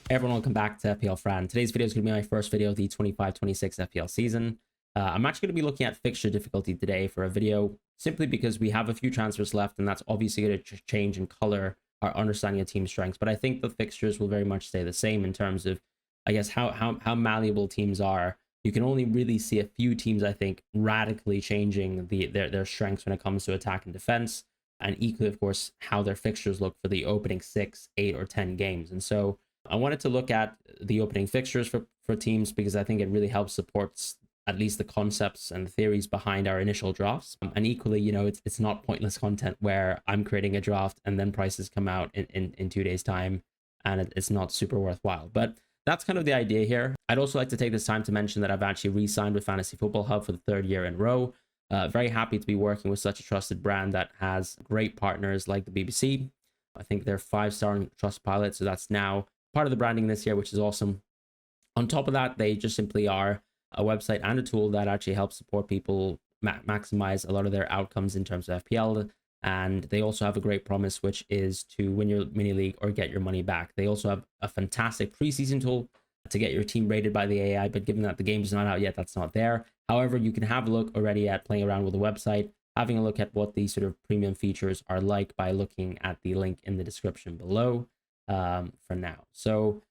Hey everyone, welcome back to FPL Fran. Today's video is going to be my first video of the 25-26 FPL season. I'm actually going to be looking at fixture difficulty today for a video, simply because we have a few transfers left, and that's obviously going to change and color our understanding of team strengths. But I think the fixtures will very much stay the same in terms of, I guess, how malleable teams are. You can only really see a few teams, I think, radically changing their strengths when it comes to attack and defense, and equally, of course, how their fixtures look for the opening 6, 8, or 10 games. And so I wanted to look at the opening fixtures for teams because I think it really helps supports at least the concepts and the theories behind our initial drafts. And equally, you know, it's not pointless content where I'm creating a draft and then prices come out in 2 days time and it's not super worthwhile. But that's kind of the idea here. I'd also like to take this time to mention that I've actually re-signed with Fantasy Football Hub for the 3rd year in a row. Very happy to be working with such a trusted brand that has great partners like the BBC. I think they're 5-star on Trustpilot, so that's now part of the branding this year, which is awesome. On top of that, they just simply are a website and a tool that actually helps support people maximize a lot of their outcomes in terms of FPL. And they also have a great promise, which is to win your mini league or get your money back. They also have a fantastic preseason tool to get your team rated by the AI, but given that the game is not out yet, that's not there. However, you can have a look already at playing around with the website, having a look at what these sort of premium features are like by looking at the link in the description below for now. So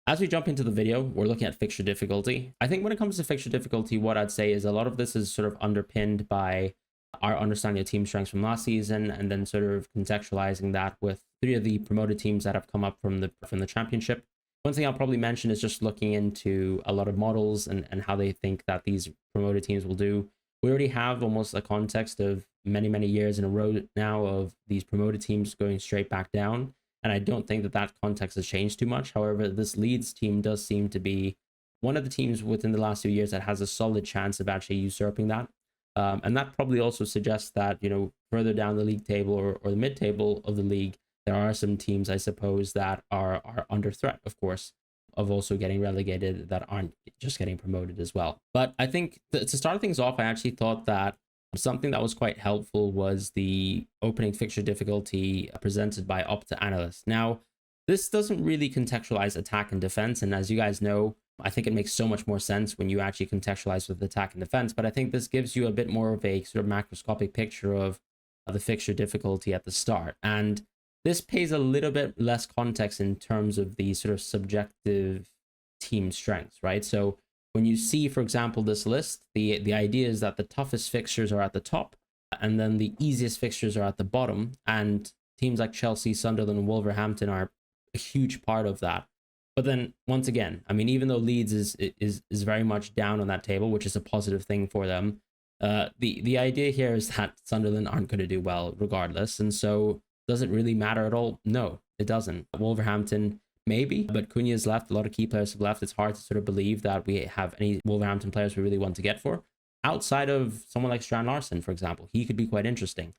as we jump into the video, we're looking at fixture difficulty. I think when it comes to fixture difficulty, what I'd say is a lot of this is sort of underpinned by our understanding of team strengths from last season, and then sort of contextualizing that with 3 of the promoted teams that have come up from the championship. One thing I'll probably mention is just looking into a lot of models and how they think that these promoted teams will do. We already have almost a context of many years in a row now of these promoted teams going straight back down. And I don't think that context has changed too much. However, this Leeds team does seem to be one of the teams within the last few years that has a solid chance of actually usurping that. And that probably also suggests that, you know, further down the league table or the mid-table of the league, there are some teams, I suppose, that are under threat, of course, of also getting relegated that aren't just getting promoted as well. But I think to start things off, I actually thought that something that was quite helpful was the opening fixture difficulty presented by OPTA analysts. Now, this doesn't really contextualize attack and defense, and as you guys know, I think it makes so much more sense when you actually contextualize with attack and defense, but I think this gives you a bit more of a sort of macroscopic picture of the fixture difficulty at the start. And this pays a little bit less context in terms of the sort of subjective team strengths, right? So when you see, for example, this list, the idea is that the toughest fixtures are at the top, and then the easiest fixtures are at the bottom. And teams like Chelsea, Sunderland, and Wolverhampton are a huge part of that. But then once again, I mean, even though Leeds is very much down on that table, which is a positive thing for them, the idea here is that Sunderland aren't going to do well regardless. And so does it really matter at all? No, it doesn't. Wolverhampton, maybe, but Cunha's left. A lot of key players have left. It's hard to sort of believe that we have any Wolverhampton players we really want to get for. Outside of someone like Strand Larsen, for example, he could be quite interesting.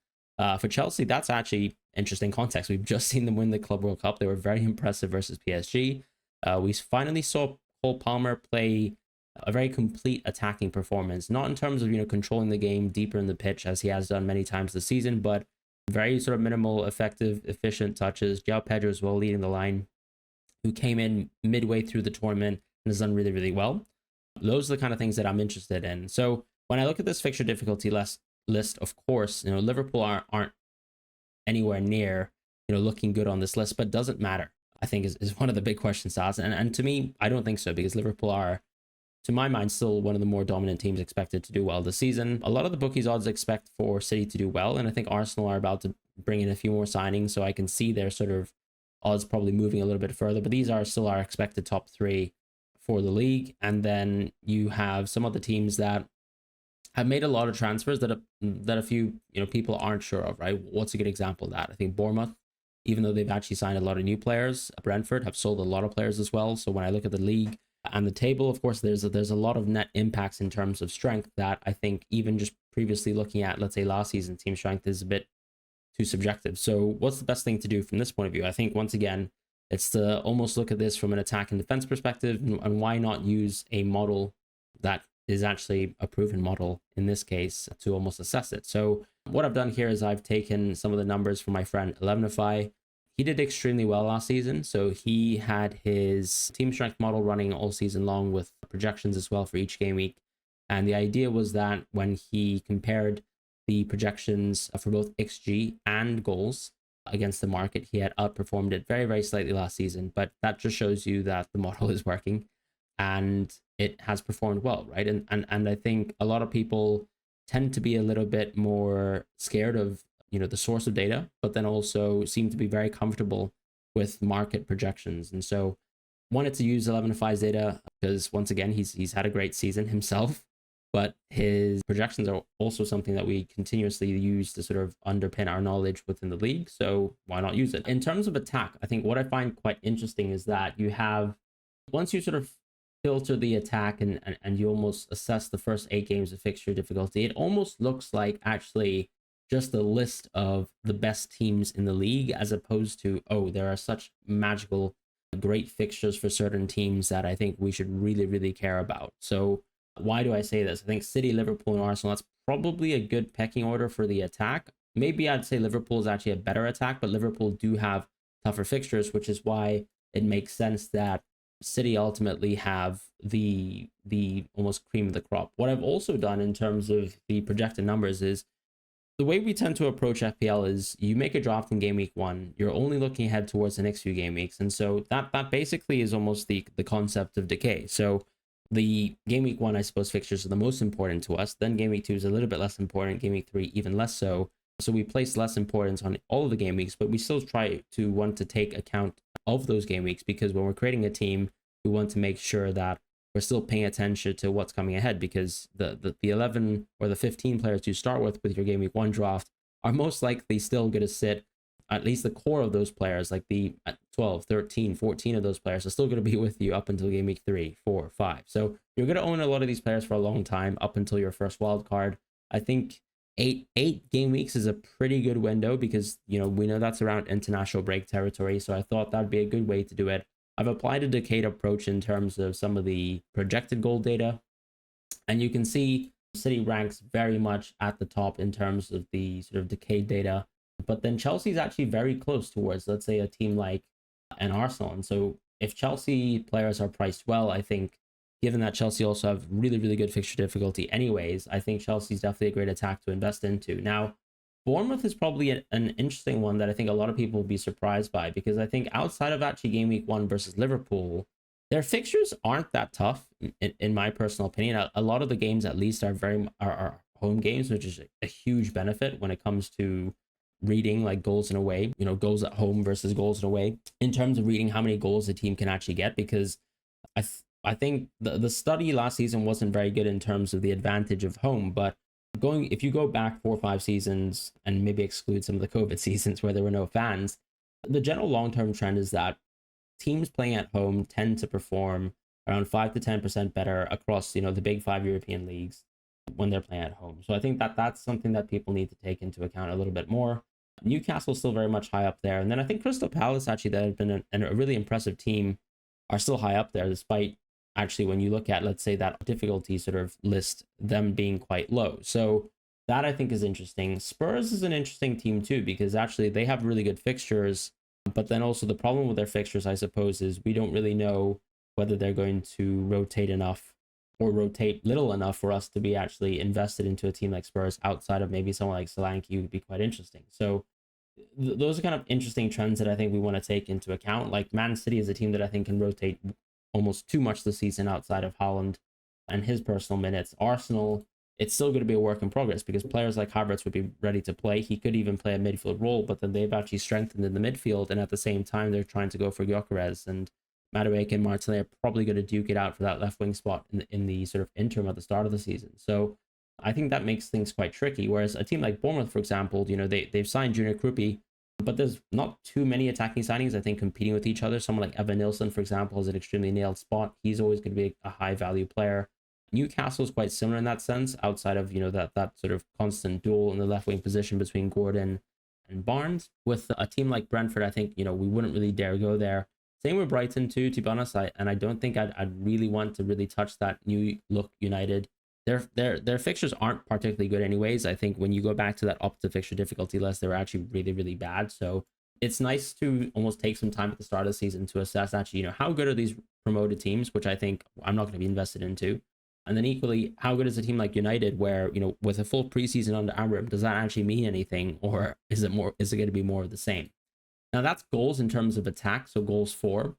For Chelsea, that's actually interesting context. We've just seen them win the Club World Cup. They were very impressive versus PSG. We finally saw Cole Palmer play a very complete attacking performance, not in terms of, you know, controlling the game deeper in the pitch as he has done many times this season, but very sort of minimal, effective, efficient touches. João Pedro as well leading the line, who came in midway through the tournament and has done really well. Those are the kind of things that I'm interested in. So when I look at this fixture difficulty list, of course, you know, Liverpool aren't anywhere near, you know, looking good on this list, but doesn't matter, I think is one of the big questions to ask. And to me, I don't think so, because Liverpool are, to my mind, still one of the more dominant teams expected to do well this season. A lot of the bookies odds expect for City to do well, and I think Arsenal are about to bring in a few more signings, so I can see their sort of odds probably moving a little bit further, but these are still our expected top 3 for the league. And then you have some other teams that have made a lot of transfers that a few, you know, people aren't sure of, right? What's a good example of that? I think Bournemouth, even though they've actually signed a lot of new players, Brentford have sold a lot of players as well. So when I look at the league and the table, of course, there's a lot of net impacts in terms of strength that I think even just previously looking at, let's say, last season team strength is a bit too subjective. So what's the best thing to do from this point of view? I think, once again, it's to almost look at this from an attack and defense perspective, and why not use a model that is actually a proven model in this case to almost assess it. So what I've done here is I've taken some of the numbers from my friend 11ify. he did extremely well last season. So he had his team strength model running all season long with projections as well for each game week. And the idea was that when he compared the projections for both XG and goals against the market, he had outperformed it very, very slightly last season. But that just shows you that the model is working and it has performed well, right? And I think a lot of people tend to be a little bit more scared of the source of data, but then also seem to be very comfortable with market projections. And so wanted to use 11-5's data because once again he's had a great season himself, but his projections are also something that we continuously use to sort of underpin our knowledge within the league. So why not use it? In terms of attack, I think what I find quite interesting is that you have, once you sort of filter the attack and you almost assess the first 8 games of fixture difficulty, it almost looks like actually just a list of the best teams in the league, as opposed to, oh, there are such magical great fixtures for certain teams that I think we should really, really care about. So why do I say this? I think City, Liverpool, and Arsenal, that's probably a good pecking order for the attack. Maybe I'd say Liverpool is actually a better attack, but Liverpool do have tougher fixtures, which is why it makes sense that City ultimately have the almost cream of the crop. What I've also done in terms of the projected numbers is, the way we tend to approach FPL is you make a draft in game week 1, you're only looking ahead towards the next few game weeks. And so that basically is almost the concept of decay. So the game week 1, I suppose, fixtures are the most important to us. Then game week 2 is a little bit less important. Game week 3, even less so. So we place less importance on all of the game weeks, but we still try to want to take account of those game weeks, because when we're creating a team, we want to make sure that we're still paying attention to what's coming ahead, because the 11 or the 15 players you start with your game week 1 draft are most likely still going to sit, at least the core of those players, like the 12, 13, 14 of those players are still going to be with you up until game week 3, 4, 5. So you're going to own a lot of these players for a long time up until your first wild card. I think eight game weeks is a pretty good window, because we know that's around international break territory. So I thought that'd be a good way to do it. I've applied a decayed approach in terms of some of the projected goal data, and you can see City ranks very much at the top in terms of the sort of decayed data, but then Chelsea's actually very close towards, let's say, a team like an Arsenal. And so if Chelsea players are priced well, I think, given that Chelsea also have really, really good fixture difficulty anyways, I think Chelsea's definitely a great attack to invest into. Now, Bournemouth is probably an interesting one that I think a lot of people will be surprised by, because I think outside of actually game week 1 versus Liverpool, their fixtures aren't that tough, in my personal opinion. A lot of the games, at least, are home games, which is a huge benefit when it comes to reading like goals in away, goals at home versus goals in away, in terms of reading how many goals a team can actually get. Because I think the study last season wasn't very good in terms of the advantage of home, but if you go back 4 or 5 seasons and maybe exclude some of the COVID seasons where there were no fans, the general long-term trend is that teams playing at home tend to perform around 5 to 10% better across, the big 5 European leagues when they're playing at home. So I think that's something that people need to take into account a little bit more. Newcastle's still very much high up there. And then I think Crystal Palace, actually, that have been a really impressive team, are still high up there, despite actually, when you look at, let's say, that difficulty sort of list, them being quite low. So that I think is interesting. Spurs is an interesting team too, because actually they have really good fixtures, but then also the problem with their fixtures, I suppose, is we don't really know whether they're going to rotate enough or rotate little enough for us to be actually invested into a team like Spurs. Outside of maybe someone like Solanke would be quite interesting. So those are kind of interesting trends that I think we want to take into account. Like Man City is a team that I think can rotate almost too much this season outside of Haaland and his personal minutes. Arsenal, it's still going to be a work in progress, because players like Havertz would be ready to play. He could even play a midfield role, but then they've actually strengthened in the midfield, and at the same time they're trying to go for Gyökeres, and Madueke and Martinelli are probably going to duke it out for that left wing spot in the sort of interim at the start of the season. So I think that makes things quite tricky. Whereas a team like Bournemouth, for example, they've signed Junior Krupi, but there's not too many attacking signings, I think, competing with each other. Someone like Evan Nilsson, for example, has an extremely nailed spot. He's always going to be a high value player. Newcastle is quite similar in that sense, outside of, that sort of constant duel in the left wing position between Gordon and Barnes. With a team like Brentford, I think, we wouldn't really dare go there. Same with Brighton too, to be honest. I don't think I'd really want to really touch that new look United. Their fixtures aren't particularly good anyways. I think when you go back to that OPTA fixture difficulty list, they were actually really, really bad. So it's nice to almost take some time at the start of the season to assess actually, how good are these promoted teams, which I think I'm not going to be invested into. And then equally, how good is a team like United, where, with a full preseason under Amram, does that actually mean anything, or is it going to be more of the same? Now that's goals in terms of attack, so goals for.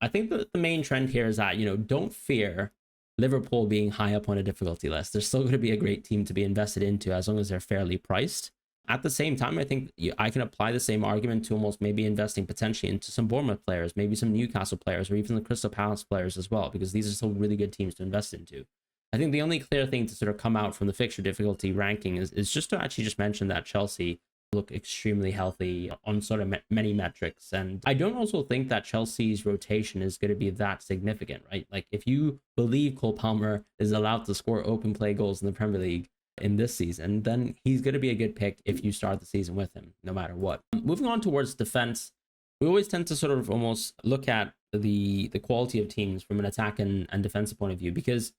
I think that the main trend here is that, don't fear Liverpool being high up on a difficulty list. They're still going to be a great team to be invested into as long as they're fairly priced. At the same time, I think I can apply the same argument to almost maybe investing potentially into some Bournemouth players, maybe some Newcastle players, or even the Crystal Palace players as well, because these are still really good teams to invest into. I think the only clear thing to sort of come out from the fixture difficulty ranking is just to actually just mention that Chelsea look extremely healthy on sort of many metrics. And I don't also think that Chelsea's rotation is going to be that significant, right? Like, if you believe Cole Palmer is allowed to score open play goals in the Premier League in this season, then he's going to be a good pick if you start the season with him, no matter what. Moving on towards defense, we always tend to sort of almost look at the quality of teams from an attack and defensive point of view, because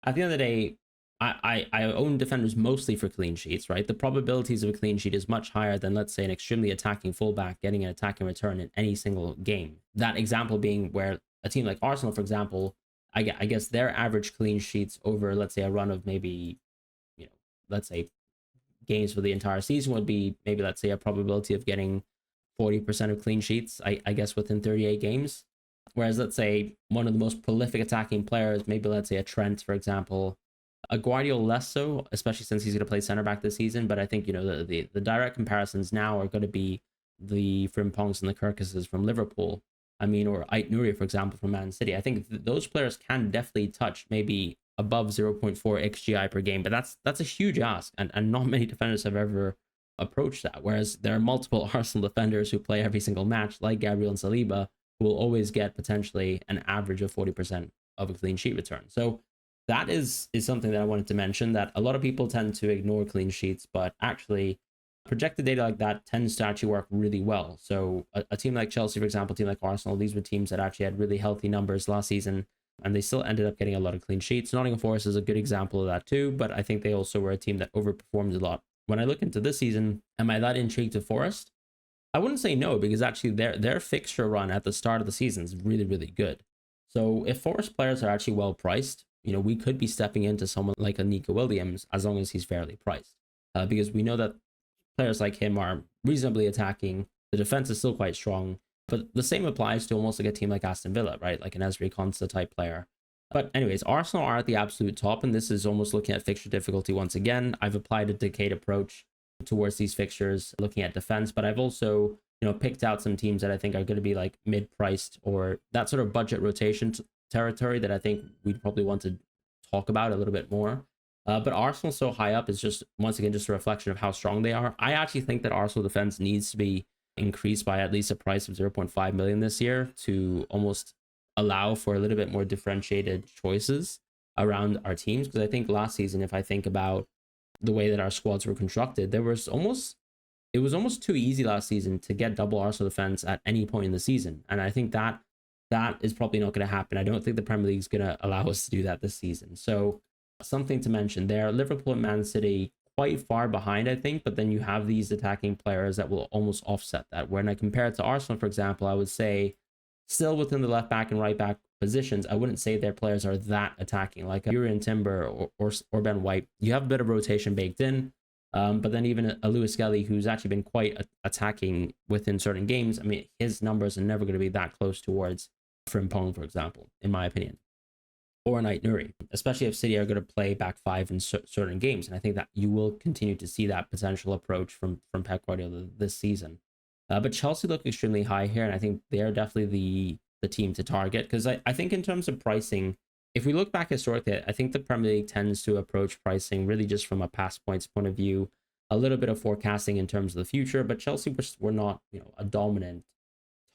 at the end of the day, I own defenders mostly for clean sheets, right? The probabilities of a clean sheet is much higher than, let's say, an extremely attacking fullback getting an attacking return in any single game. That example being where a team like Arsenal, for example, I guess their average clean sheets over, let's say, a run of maybe, let's say, games for the entire season would be maybe, let's say, a probability of getting 40% of clean sheets, I guess, within 38 games. Whereas, let's say, one of the most prolific attacking players, maybe let's say a Trent, for example, a Guardiola less so, especially since he's going to play center back this season. But I think, the direct comparisons now are going to be the Frimpongs and the Kirkuses from Liverpool. I mean, or Ait Nouri, for example, from Man City. I think those players can definitely touch maybe above 0.4 XGI per game, but that's a huge ask, and not many defenders have ever approached that. Whereas there are multiple Arsenal defenders who play every single match, like Gabriel and Saliba, who will always get potentially an average of 40% of a clean sheet return. So that is something that I wanted to mention, that a lot of people tend to ignore clean sheets, but actually projected data like that tends to actually work really well. So a team like Chelsea, for example, a team like Arsenal, these were teams that actually had really healthy numbers last season, and they still ended up getting a lot of clean sheets. Nottingham Forest is a good example of that too, but I think they also were a team that overperformed a lot. When I look into this season, am I that intrigued to Forest? I wouldn't say no, because actually their fixture run at the start of the season is really, really good. So if Forest players are actually well priced, we could be stepping into someone like a Nico Williams as long as he's fairly priced, because we know that players like him are reasonably attacking. The defense is still quite strong, but the same applies to almost like a team like Aston Villa, right? Like an Ezri Konsa type player. But anyways, Arsenal are at the absolute top, and this is almost looking at fixture difficulty once again. I've applied a decade approach towards these fixtures, looking at defense, but I've also, picked out some teams that I think are going to be like mid-priced, or that sort of budget rotation territory that I think we'd probably want to talk about a little bit more. But Arsenal so high up is just, once again, just a reflection of how strong they are. I actually think that Arsenal defense needs to be increased by at least a price of 0.5 million this year to almost allow for a little bit more differentiated choices around our teams. Because I think last season, if I think about the way that our squads were constructed, it was almost too easy last season to get double Arsenal defense at any point in the season. And I think that is probably not going to happen. I don't think the Premier League is going to allow us to do that this season. So something to mention there. Liverpool and Man City quite far behind, I think, but then you have these attacking players that will almost offset that. When I compare it to Arsenal, for example, I would say still within the left back and right back positions, I wouldn't say their players are that attacking. Like Urian Timber or Ben White, you have a bit of rotation baked in. But then even a Lewis Skelly, who's actually been quite attacking within certain games, I mean, his numbers are never going to be that close towards Frimpong, for example, in my opinion, or an Ait Nouri, especially if City are going to play back five in certain games. And I think that you will continue to see that potential approach from Pep Guardiola this season. But Chelsea look extremely high here, and I think they are definitely the team to target, because I think in terms of pricing, if we look back historically, I think the Premier League tends to approach pricing really just from a past points point of view, a little bit of forecasting in terms of the future, but Chelsea were not, a dominant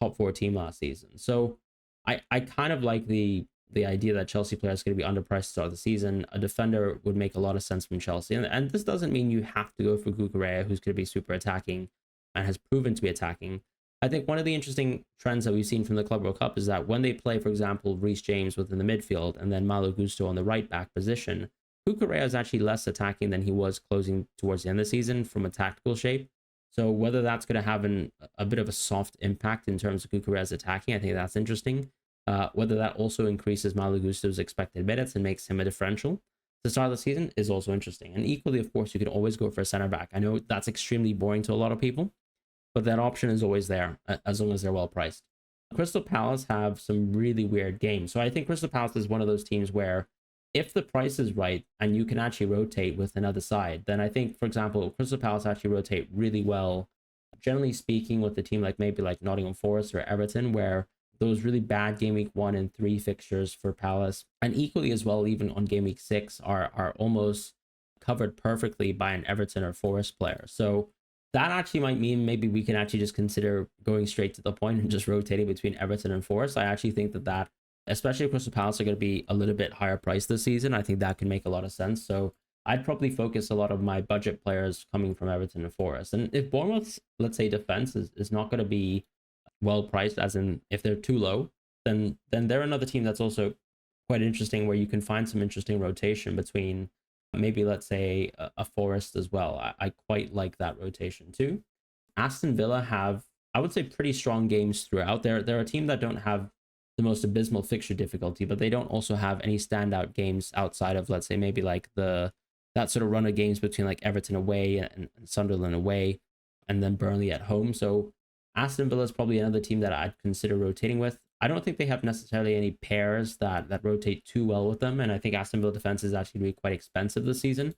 top four team last season. So I kind of like the idea that Chelsea players are going to be underpriced to start the season. A defender would make a lot of sense from Chelsea. And this doesn't mean you have to go for Cucurella, who's going to be super attacking and has proven to be attacking. I think one of the interesting trends that we've seen from the Club World Cup is that when they play, for example, Reece James within the midfield and then Malo Gusto on the right back position, Cucurella is actually less attacking than he was closing towards the end of the season from a tactical shape. So whether that's going to have a bit of a soft impact in terms of Cucurella attacking, I think that's interesting. Whether that also increases Malo Gusto's expected minutes and makes him a differential to start the season is also interesting. And equally, of course, you can always go for a center back. I know that's extremely boring to a lot of people, but that option is always there as long as they're well priced. Crystal Palace have some really weird games. So I think Crystal Palace is one of those teams where if the price is right and you can actually rotate with another side, then I think, for example, Crystal Palace actually rotate really well, generally speaking, with a team like maybe like Nottingham Forest or Everton, where those really bad game week 1 and 3 fixtures for Palace, and equally as well, even on game week 6, are almost covered perfectly by an Everton or Forest player. So that actually might mean maybe we can actually just consider going straight to the point and just rotating between Everton and Forest. I actually think that especially if Crystal Palace are going to be a little bit higher priced this season, I think that can make a lot of sense. So I'd probably focus a lot of my budget players coming from Everton and Forest. And if Bournemouth's, let's say, defense is not going to be well priced, as in if they're too low, then they're another team that's also quite interesting, where you can find some interesting rotation between maybe, let's say, a Forest as well. I quite like that rotation too. Aston Villa have, I would say, pretty strong games throughout. They're a team that don't have the most abysmal fixture difficulty, but they don't also have any standout games outside of, let's say, maybe like that sort of run of games between like Everton away and Sunderland away, and then Burnley at home. So Aston Villa is probably another team that I'd consider rotating with. I don't think they have necessarily any pairs that rotate too well with them, and I think Aston Villa defense is actually going to be quite expensive this season.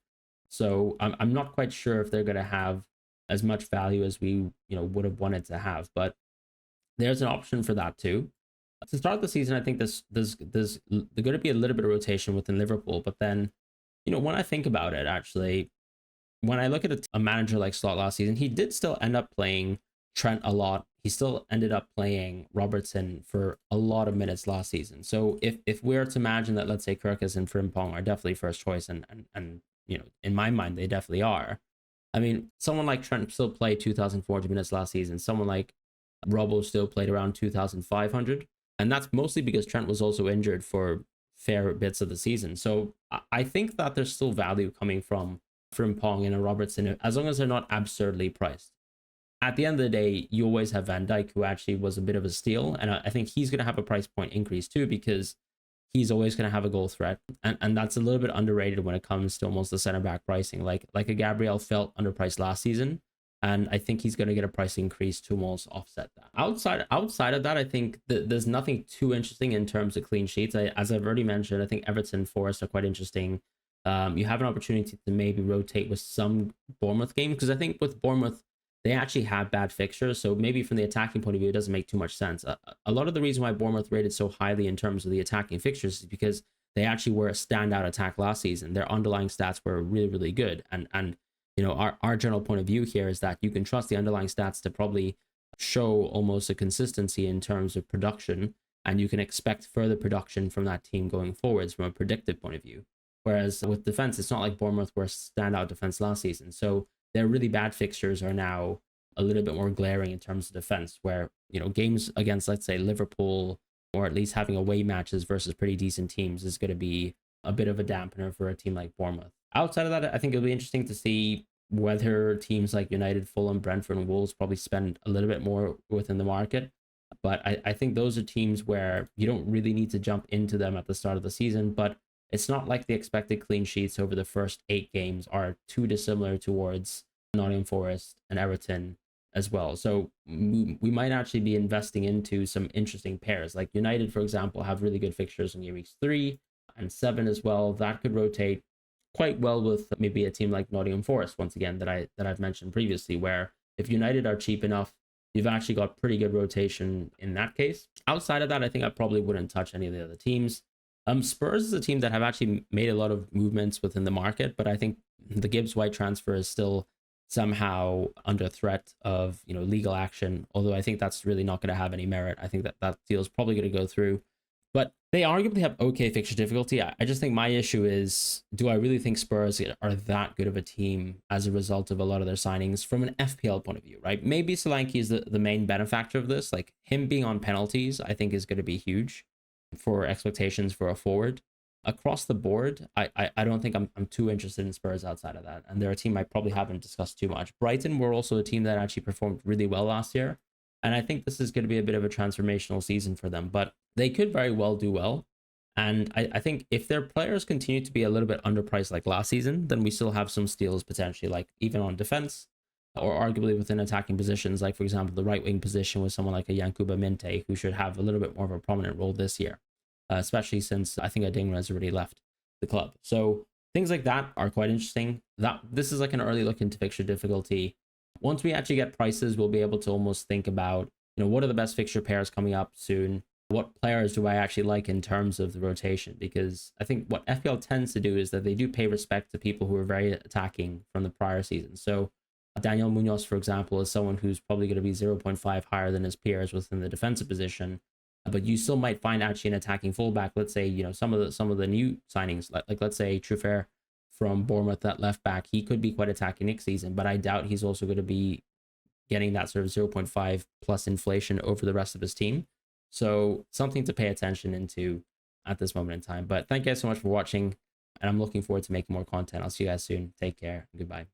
So I'm not quite sure if they're going to have as much value as we would have wanted to have, but there's an option for that too. To start the season, I think there's going to be a little bit of rotation within Liverpool, but then when I think about it, actually, when I look at a manager like Slot last season, he did still end up playing Trent a lot. He still ended up playing Robertson for a lot of minutes last season. So if we're to imagine that, let's say, Kirkus and Frimpong are definitely first choice, and in my mind they definitely are. I mean, someone like Trent still played 2,400 minutes last season. Someone like Robbo still played around 2,500, and that's mostly because Trent was also injured for fair bits of the season. So I think that there's still value coming from Frimpong and a Robertson, as long as they're not absurdly priced. At the end of the day, you always have Van Dijk, who actually was a bit of a steal, and I think he's going to have a price point increase too, because he's always going to have a goal threat, and that's a little bit underrated when it comes to almost the center back pricing. Like a Gabriel felt underpriced last season, and I think he's going to get a price increase to almost offset that. Outside of that, I think there's nothing too interesting in terms of clean sheets. As I've already mentioned, I think Everton and Forest are quite interesting. You have an opportunity to maybe rotate with some Bournemouth games, because I think with Bournemouth, they actually have bad fixtures. So maybe from the attacking point of view, it doesn't make too much sense. A lot of the reason why Bournemouth rated so highly in terms of the attacking fixtures is because they actually were a standout attack last season. Their underlying stats were really, really good. And our general point of view here is that you can trust the underlying stats to probably show almost a consistency in terms of production, and you can expect further production from that team going forwards from a predictive point of view. Whereas with defense, it's not like Bournemouth were a standout defense last season. So their really bad fixtures are now a little bit more glaring in terms of defense, where games against, let's say, Liverpool, or at least having away matches versus pretty decent teams, is going to be a bit of a dampener for a team like Bournemouth. Outside of that, I think it'll be interesting to see whether teams like United, Fulham, Brentford, and Wolves probably spend a little bit more within the market. But I think those are teams where you don't really need to jump into them at the start of the season, but it's not like the expected clean sheets over the first 8 games are too dissimilar towards Nottingham Forest and Everton as well. So we might actually be investing into some interesting pairs. Like United, for example, have really good fixtures in weeks 3 and 7 as well. That could rotate quite well with maybe a team like Nottingham Forest, once again, that I've mentioned previously, where if United are cheap enough, you've actually got pretty good rotation in that case. Outside of that, I think I probably wouldn't touch any of the other teams. Spurs is a team that have actually made a lot of movements within the market, but I think the Gibbs White transfer is still somehow under threat of legal action, although I think that's really not going to have any merit. I think that deal is probably going to go through, but they arguably have okay fixture difficulty. I just think my issue is, do I really think Spurs are that good of a team as a result of a lot of their signings from an FPL point of view, right? Maybe Solanke is the main benefactor of this. Like him being on penalties, I think is going to be huge for expectations for a forward. across the board, I don't think I'm too interested in Spurs outside of that. And they're a team I probably haven't discussed too much. Brighton were also a team that actually performed really well last year. And I think this is going to be a bit of a transformational season for them, but they could very well do well. And I think if their players continue to be a little bit underpriced like last season, then we still have some steals potentially, like even on defense or arguably within attacking positions, like for example, the right wing position with someone like a Yankuba Minte, who should have a little bit more of a prominent role this year, especially since I think Adingra has already left the club. So things like that are quite interesting. That this is like an early look into fixture difficulty. Once we actually get prices, we'll be able to almost think about, what are the best fixture pairs coming up soon? What players do I actually like in terms of the rotation? Because I think what FPL tends to do is that they do pay respect to people who are very attacking from the prior season. So Daniel Munoz, for example, is someone who's probably going to be 0.5 higher than his peers within the defensive position. But you still might find actually an attacking fullback. Let's say, some of the new signings, like let's say Truffert from Bournemouth, that left back, he could be quite attacking next season, but I doubt he's also going to be getting that sort of 0.5 plus inflation over the rest of his team. So something to pay attention into at this moment in time. But thank you guys so much for watching, and I'm looking forward to making more content. I'll see you guys soon. Take care. Goodbye.